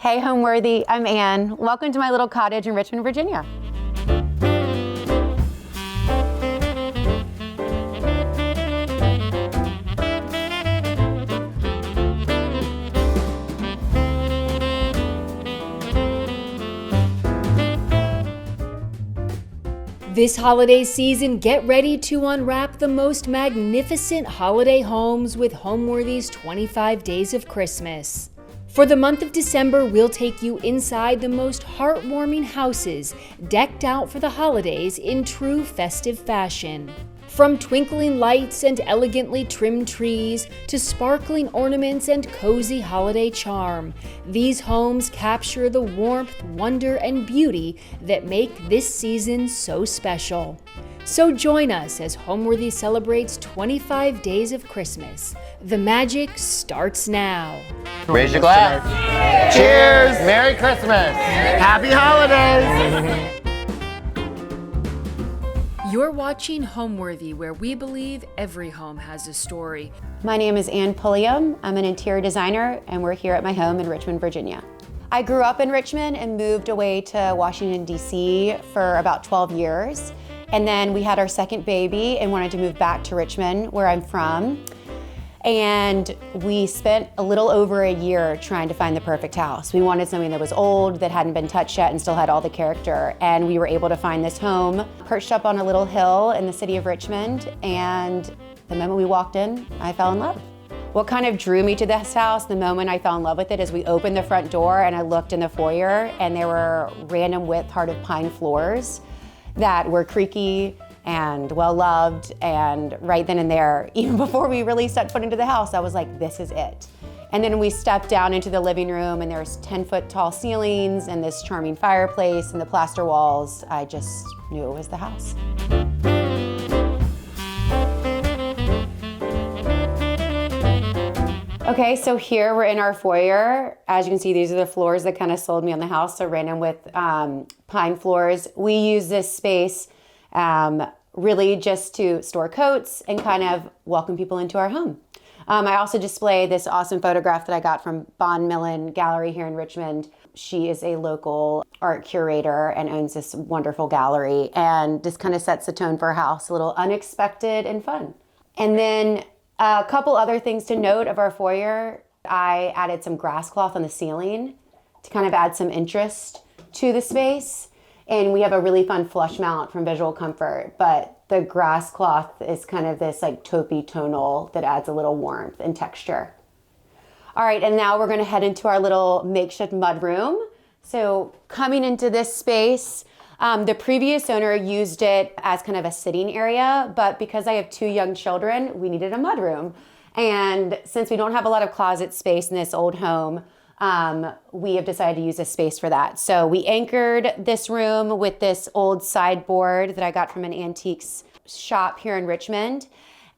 Hey Homeworthy, I'm Anne. Welcome to my little cottage in Richmond, Virginia. This holiday season, get ready to unwrap the most magnificent holiday homes with Homeworthy's 25 Days of Christmas. For the month of December, we'll take you inside the most heartwarming houses, decked out for the holidays in true festive fashion. From twinkling lights and elegantly trimmed trees to sparkling ornaments and cozy holiday charm, these homes capture the warmth, wonder, and beauty that make this season so special. So join us as Homeworthy celebrates 25 Days of Christmas. The magic starts now. Raise your glass. Cheers! Merry Christmas! Happy holidays! You're watching Homeworthy, where we believe every home has a story. My name is Anne Pulliam. I'm an interior designer, and we're here at my home in Richmond, Virginia. I grew up in Richmond and moved away to Washington, D.C. for about 12 years. And then we had our second baby and wanted to move back to Richmond, where I'm from. And we spent a little over a year trying to find the perfect house. We wanted something that was old, that hadn't been touched yet, and still had all the character. And we were able to find this home perched up on a little hill in the city of Richmond. And the moment we walked in, I fell in love. What kind of drew me to this house the moment I fell in love with it is we opened the front door and I looked in the foyer, and there were random width heart of pine floors that were creaky and well-loved, and right then and there, even before we really set foot into the house, I was like, this is it. And then we stepped down into the living room, and there's 10-foot tall ceilings and this charming fireplace and the plaster walls. I just knew it was the house. Okay, so here we're in our foyer. As you can see, these are the floors that kind of sold me on the house, so random with pine floors. We use this space really just to store coats and kind of welcome people into our home. I also display this awesome photograph that I got from Bon Millen Gallery here in Richmond. She is a local art curator and owns this wonderful gallery, and this kind of sets the tone for a house, a little unexpected and fun. And then a couple other things to note of our foyer. I added some grass cloth on the ceiling to kind of add some interest to the space. And we have a really fun flush mount from Visual Comfort, but the grass cloth is kind of this like taupey tonal that adds a little warmth and texture. All right, and now we're gonna head into our little makeshift mudroom. So coming into this space, the previous owner used it as kind of a sitting area, but because I have two young children, we needed a mudroom. And since we don't have a lot of closet space in this old home, we have decided to use this space for that. So we anchored this room with this old sideboard that I got from an antiques shop here in Richmond.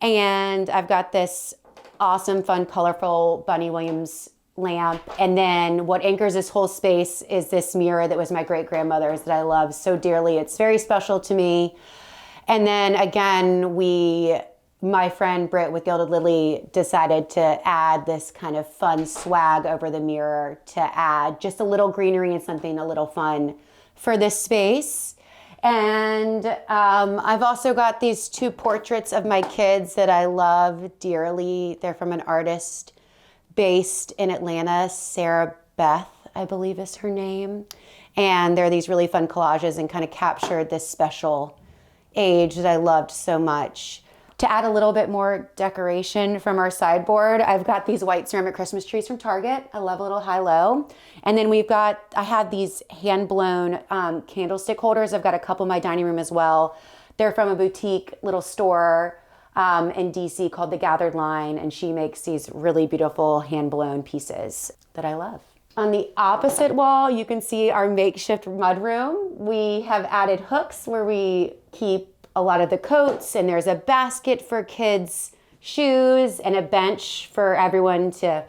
And I've got this awesome, fun, colorful Bunny Williams lamp. And then what anchors this whole space is this mirror that was my great-grandmother's that I love so dearly. It's very special to me. And then again, my friend Britt with Gilded Lily decided to add this kind of fun swag over the mirror to add just a little greenery and something a little fun for this space. And I've also got these two portraits of my kids that I love dearly. They're from an artist based in Atlanta, Sarah Beth, I believe is her name. And they're these really fun collages and kind of captured this special age that I loved so much. To add a little bit more decoration from our sideboard, I've got these white ceramic Christmas trees from Target. I love a little high-low. And then I have these hand-blown candlestick holders. I've got a couple in my dining room as well. They're from a boutique little store in DC called The Gathered Line, and she makes these really beautiful hand-blown pieces that I love. On the opposite wall, you can see our makeshift mudroom. We have added hooks where we keep a lot of the coats, and there's a basket for kids' shoes and a bench for everyone to,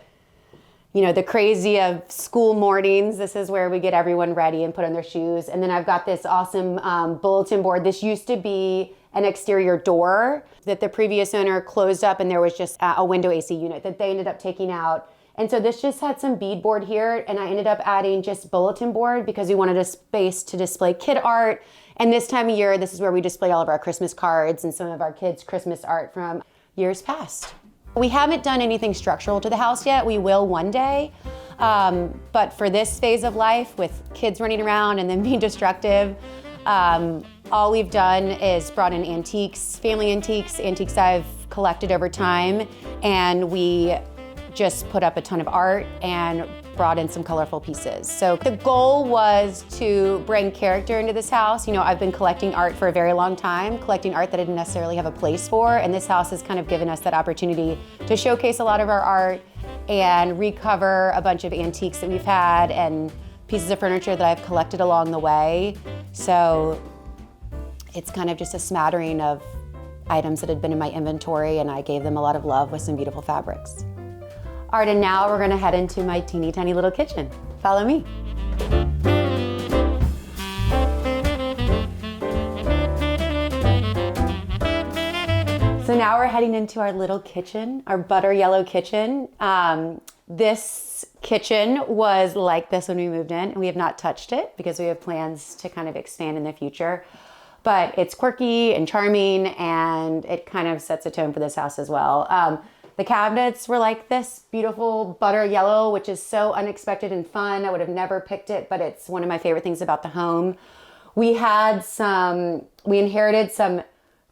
the crazy of school mornings. This is where we get everyone ready and put on their shoes. And then I've got this awesome bulletin board. This used to be an exterior door that the previous owner closed up, and there was just a window AC unit that they ended up taking out. And so this just had some beadboard here, and I ended up adding just bulletin board because we wanted a space to display kid art. And this time of year, this is where we display all of our Christmas cards and some of our kids' Christmas art from years past. We haven't done anything structural to the house yet. We will one day. But for this phase of life with kids running around and then being destructive, all we've done is brought in antiques, family antiques I've collected over time, and we just put up a ton of art and brought in some colorful pieces. So the goal was to bring character into this house. You know, I've been collecting art for a very long time, collecting art that I didn't necessarily have a place for, and this house has kind of given us that opportunity to showcase a lot of our art and recover a bunch of antiques that we've had and pieces of furniture that I've collected along the way. So it's kind of just a smattering of items that had been in my inventory, and I gave them a lot of love with some beautiful fabrics. All right, and now we're gonna head into my teeny tiny little kitchen. Follow me. So now we're heading into our little kitchen, our butter yellow kitchen. This kitchen was like this when we moved in, and we have not touched it because we have plans to kind of expand in the future. But it's quirky and charming, and it kind of sets a tone for this house as well. The cabinets were like this beautiful butter yellow, which is so unexpected and fun. I would have never picked it, but it's one of my favorite things about the home. We inherited some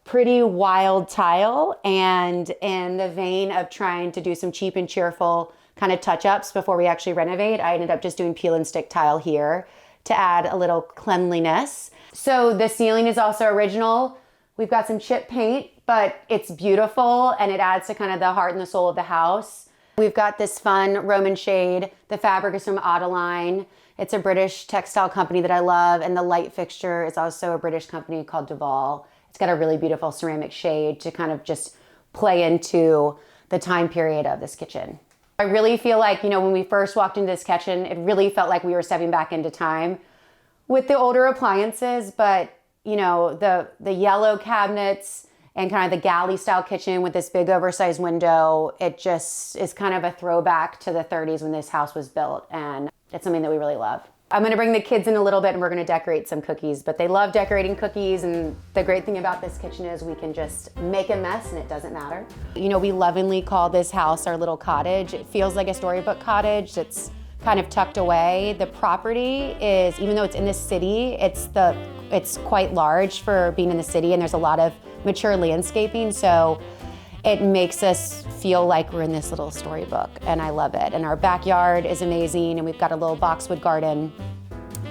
pretty wild tile, and in the vein of trying to do some cheap and cheerful kind of touch-ups before we actually renovate, I ended up just doing peel and stick tile here to add a little cleanliness. So the ceiling is also original. We've got some chip paint, but it's beautiful and it adds to kind of the heart and the soul of the house. We've got this fun Roman shade. The fabric is from idyllic. It's a British textile company that I love, and the light fixture is also a British company called Duval. It's got a really beautiful ceramic shade to kind of just play into the time period of this kitchen. I really feel like, when we first walked into this kitchen, it really felt like we were stepping back into time with the older appliances, but the yellow cabinets and kind of the galley style kitchen with this big oversized window, it just is kind of a throwback to the 30s when this house was built, and it's something that we really love. I'm gonna bring the kids in a little bit and we're gonna decorate some cookies, but they love decorating cookies, and the great thing about this kitchen is we can just make a mess and it doesn't matter. We lovingly call this house our little cottage. It feels like a storybook cottage. It's kind of tucked away. The property is, even though it's in the city, it's quite large for being in the city, and there's a lot of mature landscaping, so it makes us feel like we're in this little storybook, and I love it. And our backyard is amazing, and we've got a little boxwood garden,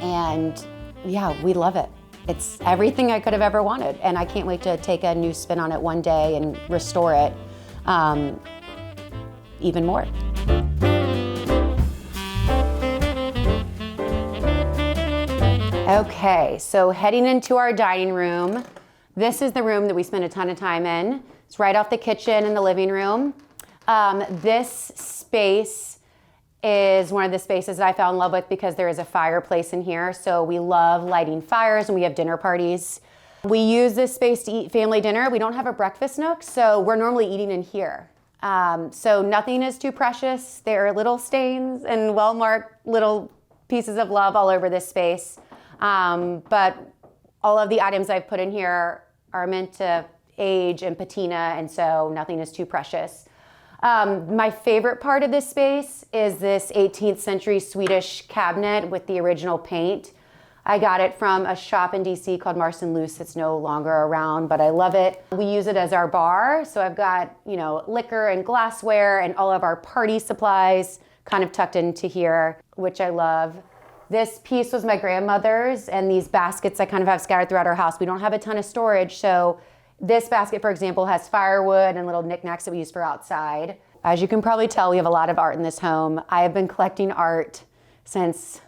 and yeah, we love it. It's everything I could have ever wanted, and I can't wait to take a new spin on it one day and restore it even more. Okay, so heading into our dining room. This is the room that we spend a ton of time in. It's right off the kitchen and the living room. This space is one of the spaces that I fell in love with because there is a fireplace in here. So we love lighting fires and we have dinner parties. We use this space to eat family dinner. We don't have a breakfast nook, so we're normally eating in here. So nothing is too precious. There are little stains and well-marked little pieces of love all over this space. But all of the items I've put in here are meant to age and patina, and so nothing is too precious. My favorite part of this space is this 18th century Swedish cabinet with the original paint. I got it from a shop in DC called Marcin Luce. It's no longer around, but I love it. We use it as our bar, so I've got liquor and glassware and all of our party supplies kind of tucked into here, which I love. This piece was my grandmother's, and these baskets I kind of have scattered throughout our house. We don't have a ton of storage, so this basket, for example, has firewood and little knickknacks that we use for outside. As you can probably tell, we have a lot of art in this home. I have been collecting art since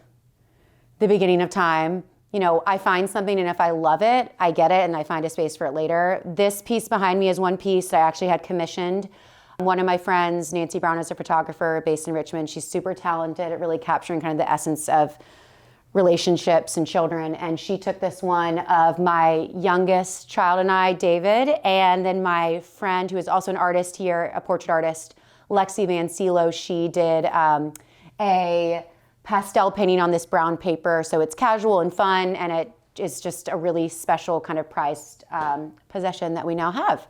the beginning of time. I find something, and if I love it, I get it, and I find a space for it later. This piece behind me is one piece that I actually had commissioned. One of my friends, Nancy Brown, is a photographer based in Richmond. She's super talented at really capturing kind of the essence of relationships and children. And she took this one of my youngest child and I, David, and then my friend, who is also an artist here, a portrait artist, Lexi Mancillo, she did a pastel painting on this brown paper. So it's casual and fun, and it is just a really special kind of prized possession that we now have.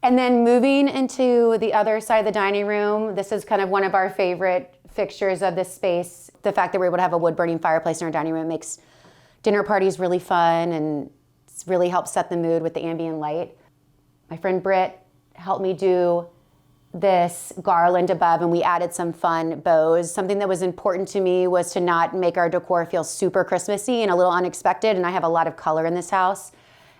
And then moving into the other side of the dining room, this is kind of one of our favorite fixtures of this space. The fact that we're able to have a wood-burning fireplace in our dining room makes dinner parties really fun, and it's really helps set the mood with the ambient light. My friend Britt helped me do this garland above, and we added some fun bows. Something that was important to me was to not make our decor feel super Christmassy and a little unexpected, and I have a lot of color in this house.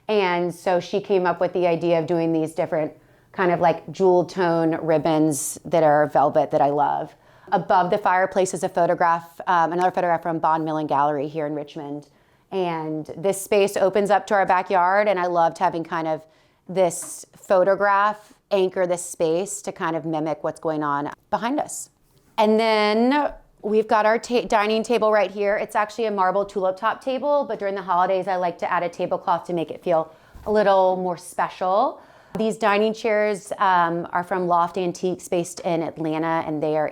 And so she came up with the idea of doing these different kind of like jewel tone ribbons that are velvet that I love. Above the fireplace is a photograph, another photograph from Bond Mill and Gallery here in Richmond. And this space opens up to our backyard, and I loved having kind of this photograph anchor this space to kind of mimic what's going on behind us. And then we've got our dining table right here. It's actually a marble tulip top table, but during the holidays, I like to add a tablecloth to make it feel a little more special. These dining chairs are from Loft Antiques based in Atlanta, and they are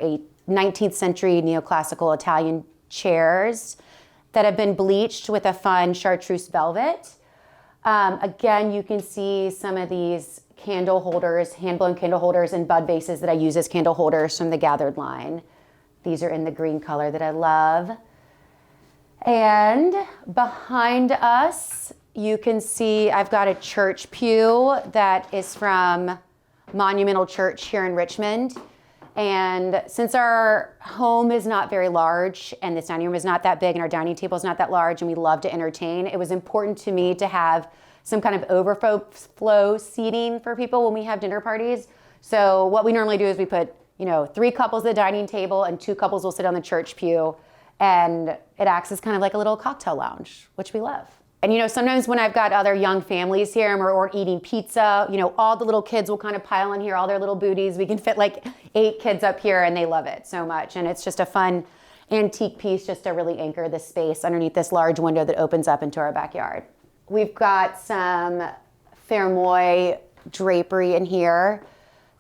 19th century neoclassical Italian chairs that have been bleached with a fun chartreuse velvet. Again, you can see some of these candle holders, hand-blown candle holders and bud vases that I use as candle holders from the Gathered line. These are in the green color that I love. And behind us, you can see I've got a church pew that is from Monumental Church here in Richmond. And since our home is not very large and this dining room is not that big and our dining table is not that large and we love to entertain, it was important to me to have some kind of overflow seating for people when we have dinner parties. So what we normally do is we put 3 couples at the dining table and 2 couples will sit on the church pew, and it acts as kind of like a little cocktail lounge, which we love. And sometimes when I've got other young families here and we're eating pizza, all the little kids will kind of pile in here, all their little booties. We can fit like 8 kids up here and they love it so much. And it's just a fun antique piece just to really anchor the space underneath this large window that opens up into our backyard. We've got some Fermoy drapery in here.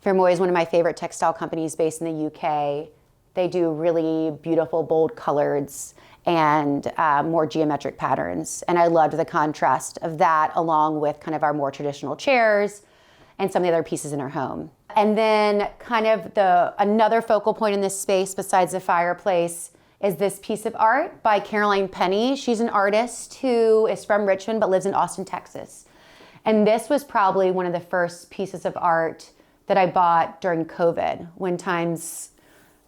Fermoy is one of my favorite textile companies based in the UK. They do really beautiful, bold colors and more geometric patterns. And I loved the contrast of that along with kind of our more traditional chairs and some of the other pieces in our home. And then kind of another focal point in this space besides the fireplace is this piece of art by Caroline Penny. She's an artist who is from Richmond but lives in Austin, Texas. And this was probably one of the first pieces of art that I bought during COVID when times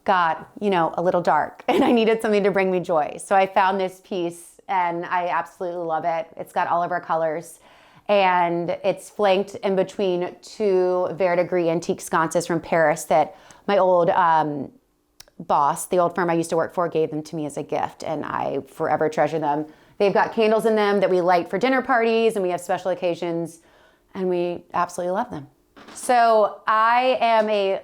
got, a little dark and I needed something to bring me joy. So I found this piece and I absolutely love it. It's got all of our colors and it's flanked in between 2 verdigris antique sconces from Paris that my old boss, the old firm I used to work for, gave them to me as a gift, and I forever treasure them. They've got candles in them that we light for dinner parties and we have special occasions, and we absolutely love them. So I am a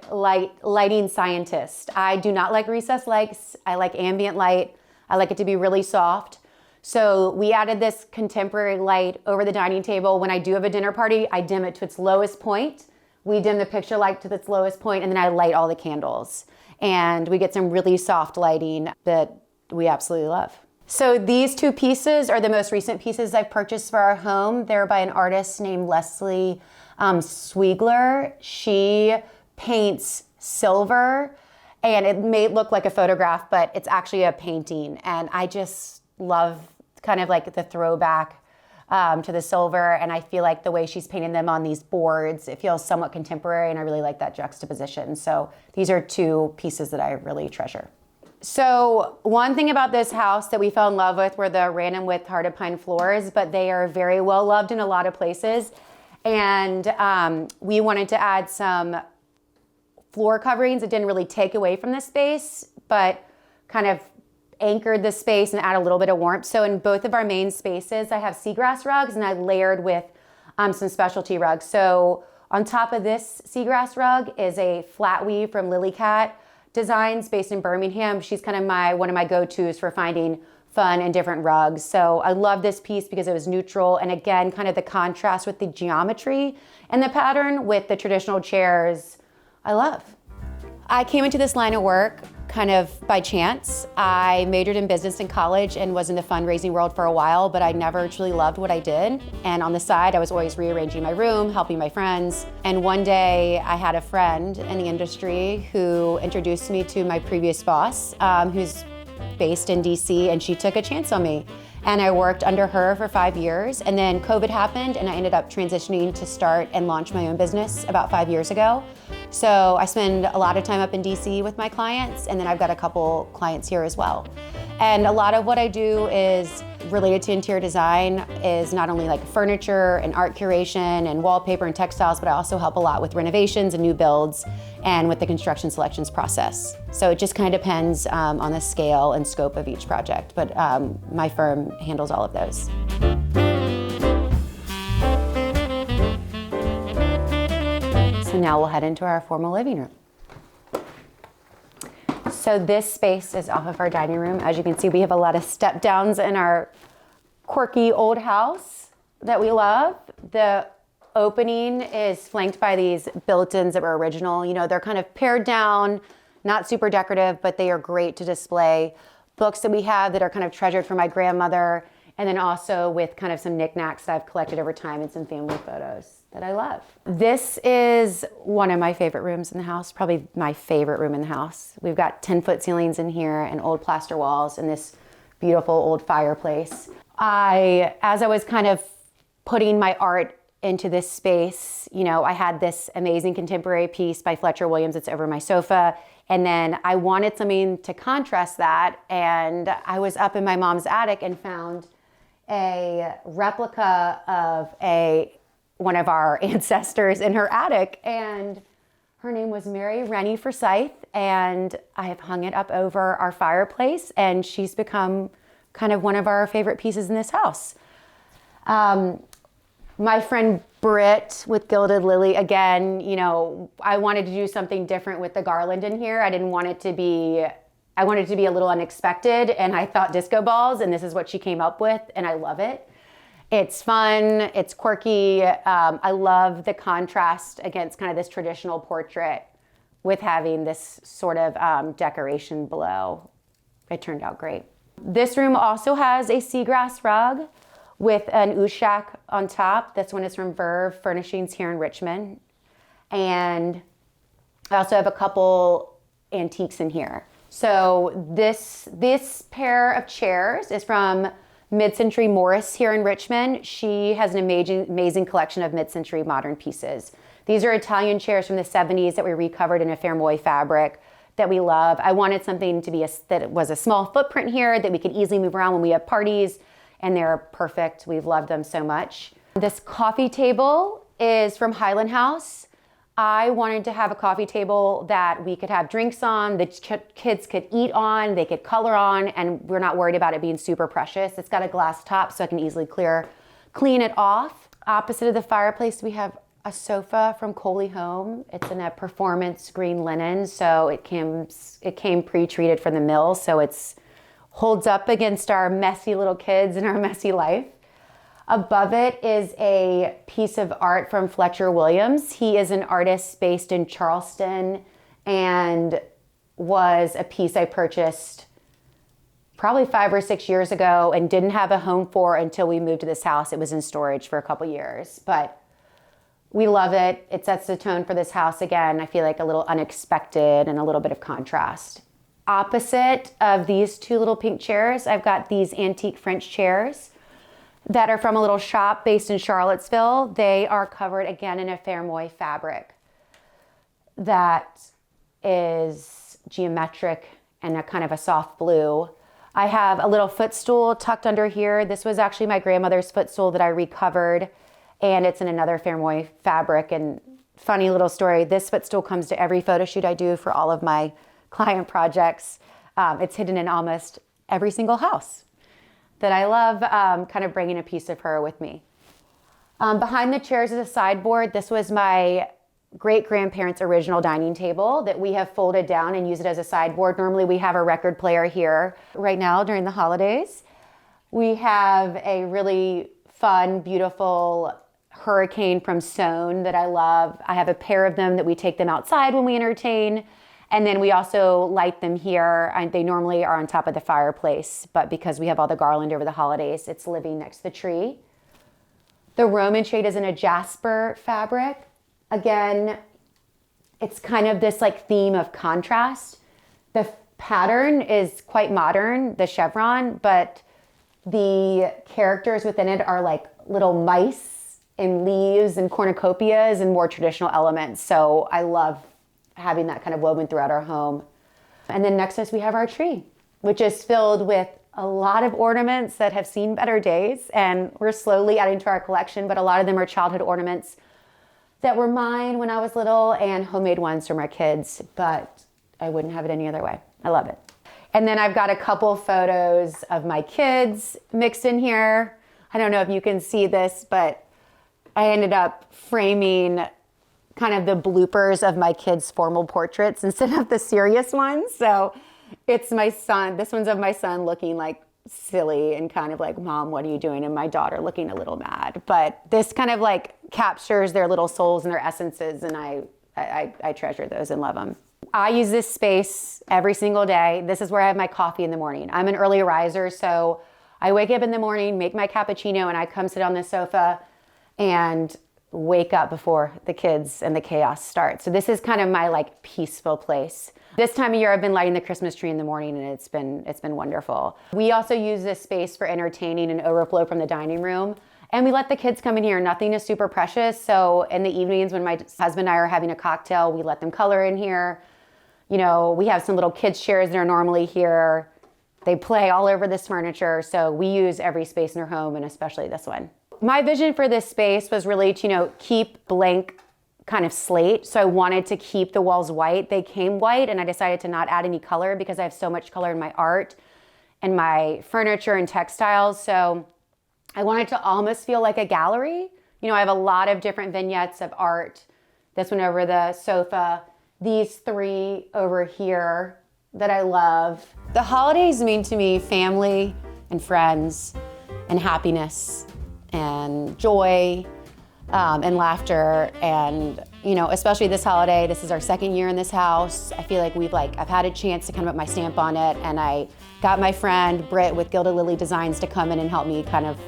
lighting scientist. I do not like recessed lights. I like ambient light. I like it to be really soft. So we added this contemporary light over the dining table. When I do have a dinner party, I dim it to its lowest point. We dim the picture light to its lowest point, and then I light all the candles. And we get some really soft lighting that we absolutely love. So these 2 pieces are the most recent pieces I've purchased for our home. They're by an artist named Leslie Swiegler. She paints silver, and it may look like a photograph, but it's actually a painting. And I just love kind of like the throwback to the silver, and I feel like the way she's painted them on these boards, it feels somewhat contemporary, and I really like that juxtaposition. So these are 2 pieces that I really treasure. So one thing about this house that we fell in love with were the random width hearted pine floors, but they are very well loved in a lot of places. And we wanted to add some floor coverings that didn't really take away from the space, but kind of anchored the space and add a little bit of warmth. So in both of our main spaces, I have seagrass rugs and I layered with some specialty rugs. So on top of this seagrass rug is a flat weave from Lily Cat Designs based in Birmingham. She's kind of one of my go-tos for finding fun and different rugs. So I love this piece because it was neutral. And again, kind of the contrast with the geometry and the pattern with the traditional chairs I love. I came into this line of work kind of by chance. I majored in business in college and was in the fundraising world for a while, but I never truly loved what I did. And on the side, I was always rearranging my room, helping my friends. And one day I had a friend in the industry who introduced me to my previous boss, who's based in DC, and she took a chance on me. And I worked under her for 5 years, and then COVID happened, and I ended up transitioning to start and launch my own business about 5 years ago. So I spend a lot of time up in DC with my clients, and then I've got a couple clients here as well. And a lot of what I do is related to interior design, is not only like furniture and art curation and wallpaper and textiles, but I also help a lot with renovations and new builds and with the construction selections process. So it just kind of depends on the scale and scope of each project, but my firm handles all of those. So now we'll head into our formal living room. So this space is off of our dining room. As you can see, we have a lot of step downs in our quirky old house that we love. The opening is flanked by these built-ins that were original. You know, they're kind of pared down, not super decorative, but they are great to display. Books that we have that are kind of treasured from my grandmother, and then also with kind of some knickknacks that I've collected over time and some family photos that I love. This is one of my favorite rooms in the house, probably my favorite room in the house. We've got 10-foot ceilings in here and old plaster walls and this beautiful old fireplace. As I was kind of putting my art into this space, you know, I had this amazing contemporary piece by Fletcher Williams that's over my sofa. And then I wanted something to contrast that. And I was up in my mom's attic and found a replica of one of our ancestors in her attic. And her name was Mary Rennie Forsyth. And I have hung it up over our fireplace. And she's become kind of one of our favorite pieces in this house. My friend Britt with Gilded Lily, again, you know, I wanted to do something different with the garland in here. I wanted it to be a little unexpected, and I thought disco balls, and this is what she came up with, and I love it. It's fun, it's quirky. I love the contrast against kind of this traditional portrait with having this sort of decoration below. It turned out great. This room also has a seagrass rug with an ushak on top. This one is from Verve Furnishings here in Richmond. And I also have a couple antiques in here. So this pair of chairs is from Mid-Century Morris here in Richmond. She has an amazing collection of mid-century modern pieces. These are Italian chairs from the 70s that we recovered in a Fermoy fabric that we love. I wanted something to be that was a small footprint here that we could easily move around when we have parties, and they're perfect. We've loved them so much. This coffee table is from Highland House. I wanted to have a coffee table that we could have drinks on, the kids could eat on, they could color on, and we're not worried about it being super precious. It's got a glass top so I can easily clean it off. Opposite of the fireplace, we have a sofa from Coley Home. It's in a performance green linen, so it came pre-treated from the mill, so it's holds up against our messy little kids and our messy life. Above it is a piece of art from Fletcher Williams. He is an artist based in Charleston and was a piece I purchased probably 5 or 6 years ago and didn't have a home for until we moved to this house. It was in storage for a couple years, but we love it. It sets the tone for this house again. I feel like a little unexpected and a little bit of contrast. Opposite of these two little pink chairs, I've got these antique French chairs that are from a little shop based in Charlottesville. They are covered again in a Fermoy fabric that is geometric and a kind of a soft blue. I have a little footstool tucked under here. This was actually my grandmother's footstool that I recovered, and it's in another Fermoy fabric. And funny little story, this footstool comes to every photo shoot I do for all of my client projects. It's hidden in almost every single house that I love, kind of bringing a piece of her with me. Behind the chairs is a sideboard. This was my great-grandparents' original dining table that we have folded down and use it as a sideboard. Normally we have a record player here. Right now during the holidays, we have a really fun, beautiful Hurricane from Sewn that I love. I have a pair of them that we take them outside when we entertain. And then we also light them here. They normally are on top of the fireplace, but because we have all the garland over the holidays, it's living next to the tree. The Roman shade is in a jasper fabric. Again, it's kind of this like theme of contrast. The pattern is quite modern, the chevron, but the characters within it are like little mice and leaves and cornucopias and more traditional elements. So I love having that kind of woven throughout our home. And then next to us we have our tree, which is filled with a lot of ornaments that have seen better days, and we're slowly adding to our collection, but a lot of them are childhood ornaments that were mine when I was little and homemade ones from our kids, but I wouldn't have it any other way. I love it. And then I've got a couple photos of my kids mixed in here. I don't know if you can see this, but I ended up framing kind of the bloopers of my kids' formal portraits instead of the serious ones. So it's my son. This one's of my son looking like silly and kind of like, Mom, what are you doing? And my daughter looking a little mad. But this kind of like captures their little souls and their essences. And I treasure those and love them. I use this space every single day. This is where I have my coffee in the morning. I'm an early riser, so I wake up in the morning, make my cappuccino, and I come sit on the sofa and wake up before the kids and the chaos start. So this is kind of my like peaceful place. This time of year I've been lighting the Christmas tree in the morning, and it's been wonderful. We also use this space for entertaining and overflow from the dining room. And we let the kids come in here. Nothing is super precious. So in the evenings when my husband and I are having a cocktail, we let them color in here. You know, we have some little kids chairs that are normally here. They play all over this furniture. So we use every space in our home, and especially this one. My vision for this space was really to, keep blank kind of slate. So I wanted to keep the walls white. They came white, and I decided to not add any color because I have so much color in my art and my furniture and textiles. So I wanted to almost feel like a gallery. I have a lot of different vignettes of art. This one over the sofa, these three over here that I love. The holidays mean to me family and friends and happiness and joy and laughter. And, especially this holiday, this is our second year in this house. I feel like I've had a chance to kind of put my stamp on it, and I got my friend Britt with Gilded Lily Designs to come in and help me kind of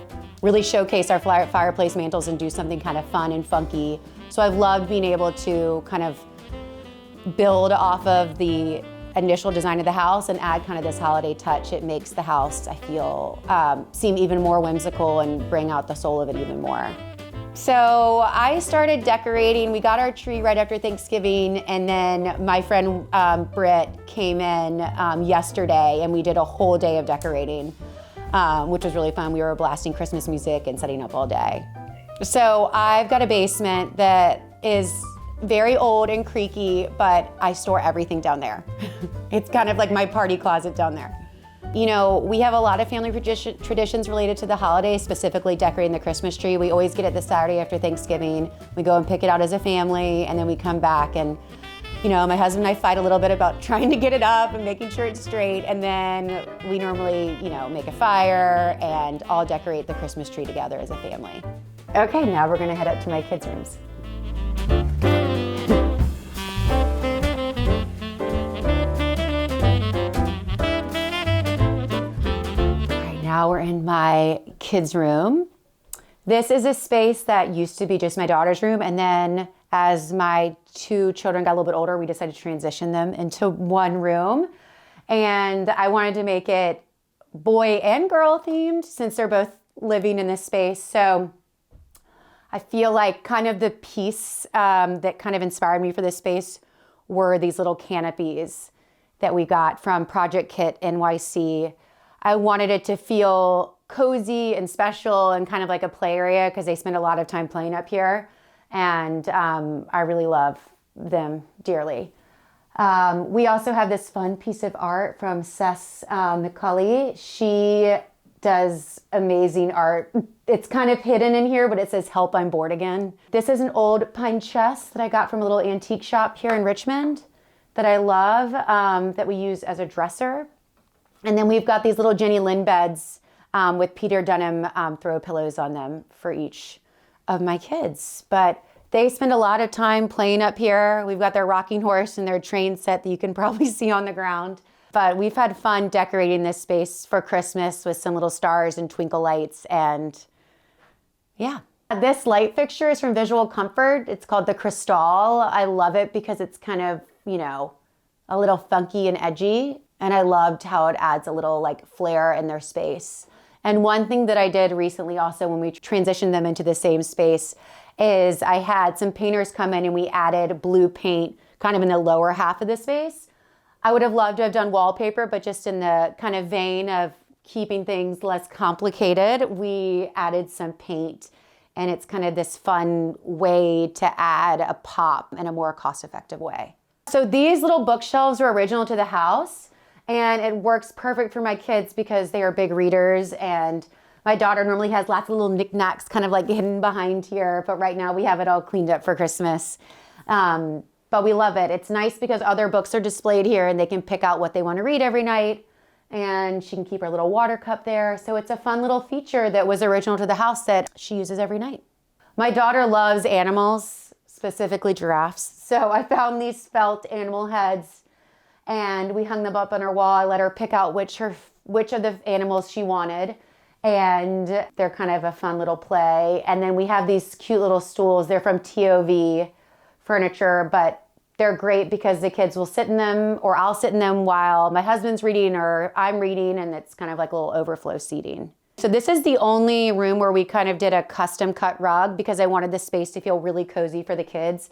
really showcase our fireplace mantles and do something kind of fun and funky. So I've loved being able to kind of build off of the initial design of the house and add kind of this holiday touch. It makes the house, I feel, seem even more whimsical and bring out the soul of it even more. So I started decorating. We got our tree right after Thanksgiving, and then my friend Britt came in yesterday, and we did a whole day of decorating, which was really fun. We were blasting Christmas music and setting up all day. So I've got a basement that is very old and creaky, but I store everything down there. It's kind of like my party closet down there. We have a lot of family traditions related to the holidays, specifically decorating the Christmas tree. We always get it the Saturday after Thanksgiving. We go and pick it out as a family, and then we come back, and my husband and I fight a little bit about trying to get it up and making sure it's straight, and then we normally, make a fire and all decorate the Christmas tree together as a family. Okay, now we're gonna head up to my kids' rooms. Now we're in my kids' room. This is a space that used to be just my daughter's room, and then as my two children got a little bit older, we decided to transition them into one room. And I wanted to make it boy and girl themed since they're both living in this space. So I feel like kind of the piece that kind of inspired me for this space were these little canopies that we got from Project Kit NYC. I wanted it to feel cozy and special and kind of like a play area because they spend a lot of time playing up here. And I really love them dearly. We also have this fun piece of art from Cess McCulley. She does amazing art. It's kind of hidden in here, but it says, "Help, I'm bored again." This is an old pine chest that I got from a little antique shop here in Richmond that I love, that we use as a dresser. And then we've got these little Jenny Lind beds with Peter Dunham throw pillows on them for each of my kids. But they spend a lot of time playing up here. We've got their rocking horse and their train set that you can probably see on the ground. But we've had fun decorating this space for Christmas with some little stars and twinkle lights, and yeah. This light fixture is from Visual Comfort. It's called the Crystal. I love it because it's kind of, a little funky and edgy. And I loved how it adds a little like flair in their space. And one thing that I did recently also when we transitioned them into the same space is I had some painters come in and we added blue paint kind of in the lower half of the space. I would have loved to have done wallpaper, but just in the kind of vein of keeping things less complicated, we added some paint, and it's kind of this fun way to add a pop in a more cost-effective way. So these little bookshelves were original to the house, and it works perfect for my kids because they are big readers, and my daughter normally has lots of little knickknacks kind of like hidden behind here, but right now we have it all cleaned up for Christmas. But we love it. It's nice because other books are displayed here and they can pick out what they want to read every night, and she can keep her little water cup there. So it's a fun little feature that was original to the house that she uses every night. My daughter loves animals, specifically giraffes. So I found these felt animal heads and we hung them up on her wall. I let her pick out which of the animals she wanted. And they're kind of a fun little play. And then we have these cute little stools. They're from TOV Furniture, but they're great because the kids will sit in them, or I'll sit in them while my husband's reading or I'm reading, and it's kind of like a little overflow seating. So this is the only room where we kind of did a custom cut rug because I wanted the space to feel really cozy for the kids.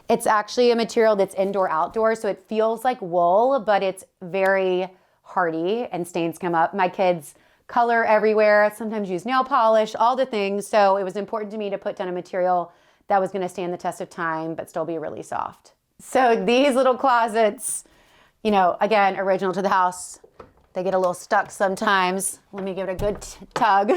It's actually a material that's indoor-outdoor, so it feels like wool, but it's very hardy and stains come up. My kids color everywhere, sometimes use nail polish, all the things. So it was important to me to put down a material that was gonna stand the test of time, but still be really soft. So these little closets, again, original to the house. They get a little stuck sometimes. Let me give it a good tug.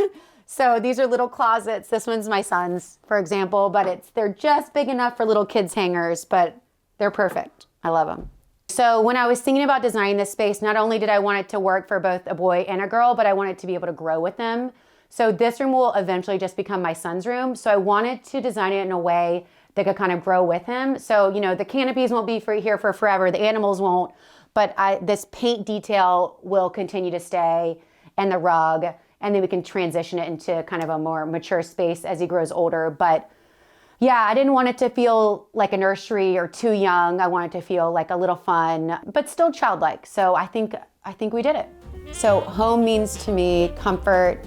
So these are little closets. This one's my son's, for example, but they're just big enough for little kids hangers, but they're perfect. I love them. So when I was thinking about designing this space, not only did I want it to work for both a boy and a girl, but I wanted to be able to grow with them. So this room will eventually just become my son's room. So I wanted to design it in a way that could kind of grow with him. So, the canopies won't be here for forever. The animals won't, but this paint detail will continue to stay, and the rug, and then we can transition it into kind of a more mature space as he grows older. But yeah, I didn't want it to feel like a nursery or too young. I wanted to feel like a little fun, but still childlike. So I think we did it. So home means to me comfort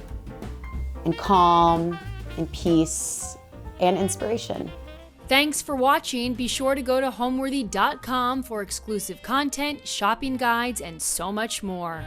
and calm and peace and inspiration. Thanks for watching. Be sure to go to homeworthy.com for exclusive content, shopping guides, and so much more.